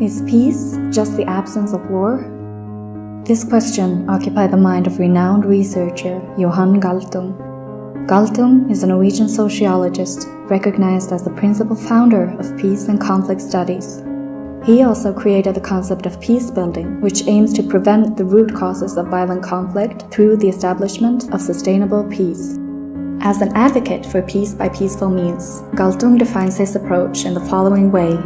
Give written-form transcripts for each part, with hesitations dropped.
Is peace just the absence of war? This question occupied the mind of renowned researcher Johan Galtung. Galtung is a Norwegian sociologist recognized as the principal founder of peace and conflict studies. He also created the concept of peace building, which aims to prevent the root causes of violent conflict through the establishment of sustainable peace. As an advocate for peace by peaceful means, Galtung defines his approach in the following way.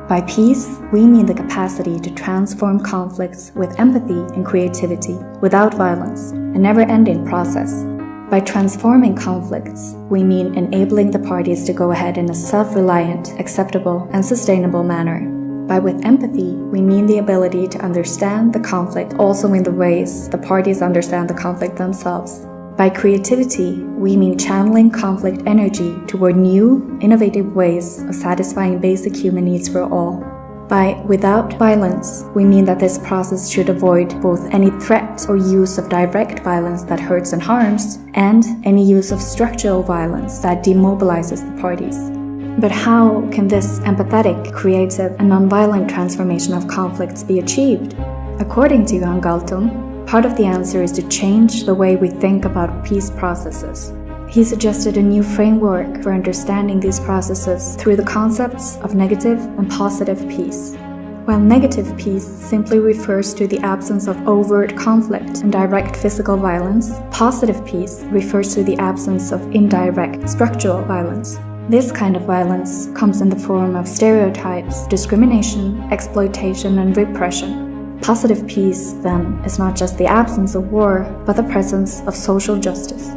By peace, we mean the capacity to transform conflicts with empathy and creativity, without violence, a never-ending process. By transforming conflicts, we mean enabling the parties to go ahead in a self-reliant, acceptable, and sustainable manner. By with empathy, we mean the ability to understand the conflict also in the ways the parties understand the conflict themselves. By creativity, we mean channeling conflict energy toward new, innovative ways of satisfying basic human needs for all. By without violence, we mean that this process should avoid both any threat or use of direct violence that hurts and harms, and any use of structural violence that demobilizes the parties. But how can this empathetic, creative, and nonviolent transformation of conflicts be achieved? According to Johan Galtung, part of the answer is to change the way we think about peace processes. He suggested a new framework for understanding these processes through the concepts of negative and positive peace. While negative peace simply refers to the absence of overt conflict and direct physical violence, positive peace refers to the absence of indirect structural violence. This kind of violence comes in the form of stereotypes, discrimination, exploitation, and repression. Positive peace, then, is not just the absence of war, but the presence of social justice.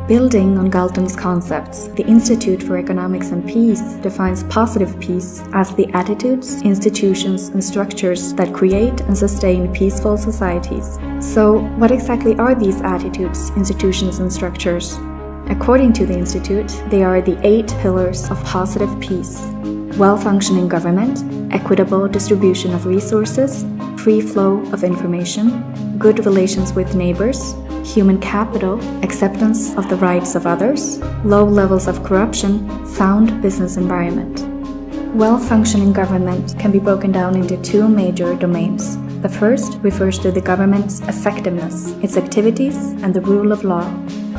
Building on Galtung's concepts, the Institute for Economics and Peace defines positive peace as the attitudes, institutions, and structures that create and sustain peaceful societies. So, what exactly are these attitudes, institutions, and structures? According to the Institute, they are the 8 pillars of positive peace: well-functioning government, equitable distribution of resources, free flow of information, good relations with neighbors, human capital, acceptance of the rights of others, low levels of corruption, sound business environment. Well-functioning government can be broken down into 2 major domains. The first refers to the government's effectiveness, its activities, and the rule of law.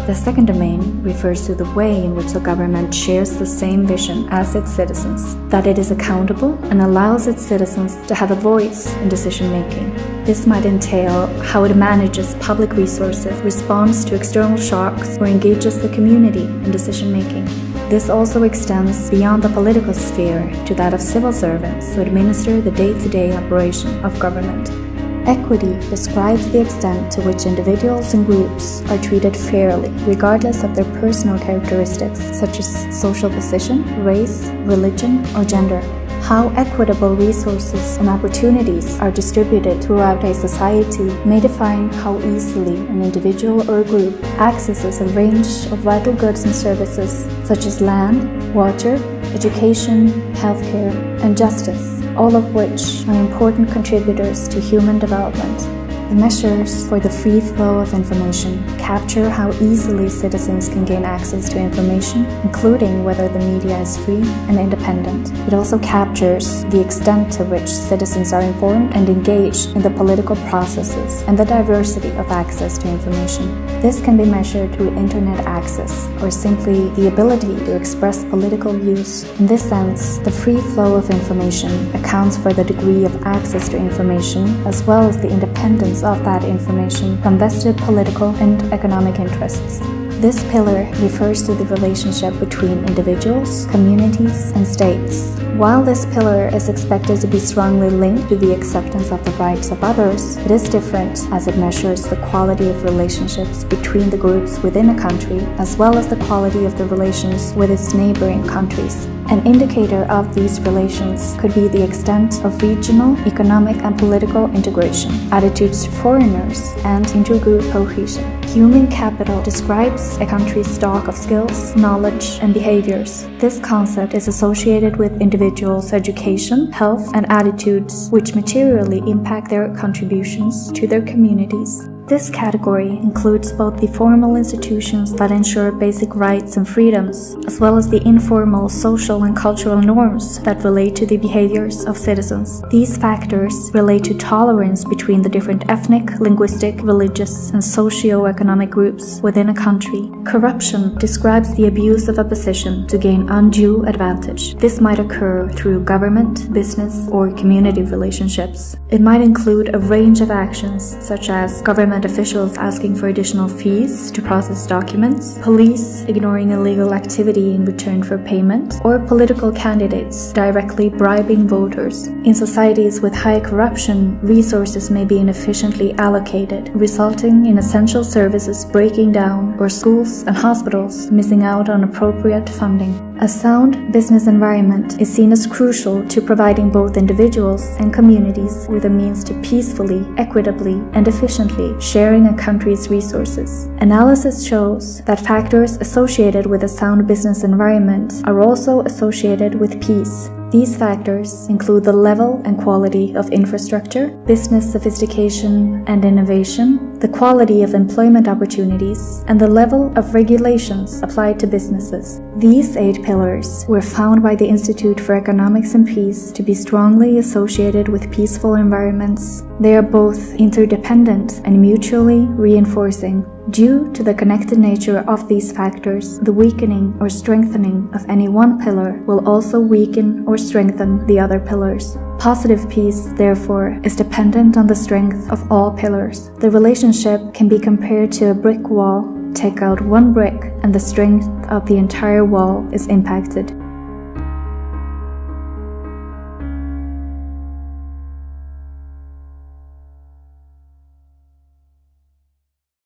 The second domain refers to the way in which the government shares the same vision as its citizens, that it is accountable and allows its citizens to have a voice in decision-making. This might entail how it manages public resources, responds to external shocks, or engages the community in decision-making. This also extends beyond the political sphere to that of civil servants who administer the day-to-day operation of government. Equity describes the extent to which individuals and groups are treated fairly, regardless of their personal characteristics such as social position, race, religion, or gender. How equitable resources and opportunities are distributed throughout a society may define how easily an individual or a group accesses a range of vital goods and services such as land, water, education, healthcare, and justice, all of which are important contributors to human development. The measures for the free flow of information capture how easily citizens can gain access to information, including whether the media is free and independent. It also captures the extent to which citizens are informed and engaged in the political processes and the diversity of access to information. This can be measured through internet access, or simply the ability to express political views. In this sense, the free flow of information accounts for the degree of access to information as well as the independence of that information from vested political and economic interests. This pillar refers to the relationship between individuals, communities, and states. While this pillar is expected to be strongly linked to the acceptance of the rights of others, it is different as it measures the quality of relationships between the groups within a country, as well as the quality of the relations with its neighboring countries. An indicator of these relations could be the extent of regional, economic, and political integration, attitudes to foreigners, and intergroup cohesion. Human capital describes a country's stock of skills, knowledge, and behaviors. This concept is associated with individuals' education, health, and attitudes, which materially impact their contributions to their communities. This category includes both the formal institutions that ensure basic rights and freedoms, as well as the informal social and cultural norms that relate to the behaviors of citizens. These factors relate to tolerance between the different ethnic, linguistic, religious, and socio-economic groups within a country. Corruption describes the abuse of a position to gain undue advantage. This might occur through government, business, or community relationships. It might include a range of actions, such as government officials asking for additional fees to process documents, police ignoring illegal activity in return for payment, or political candidates directly bribing voters. In societies with high corruption, resources may be inefficiently allocated, resulting in essential services breaking down or schools and hospitals missing out on appropriate funding. A sound business environment is seen as crucial to providing both individuals and communities with a means to peacefully, equitably, and efficiently sharing a country's resources. Analysis shows that factors associated with a sound business environment are also associated with peace. These factors include the level and quality of infrastructure, business sophistication and innovation, the quality of employment opportunities, and the level of regulations applied to businesses. These 8 pillars were found by the Institute for Economics and Peace to be strongly associated with peaceful environments. They are both interdependent and mutually reinforcing. Due to the connected nature of these factors, the weakening or strengthening of any one pillar will also weaken or strengthen the other pillars. Positive peace, therefore, is dependent on the strength of all pillars. The relationship can be compared to a brick wall. Take out one brick and the strength of the entire wall is impacted.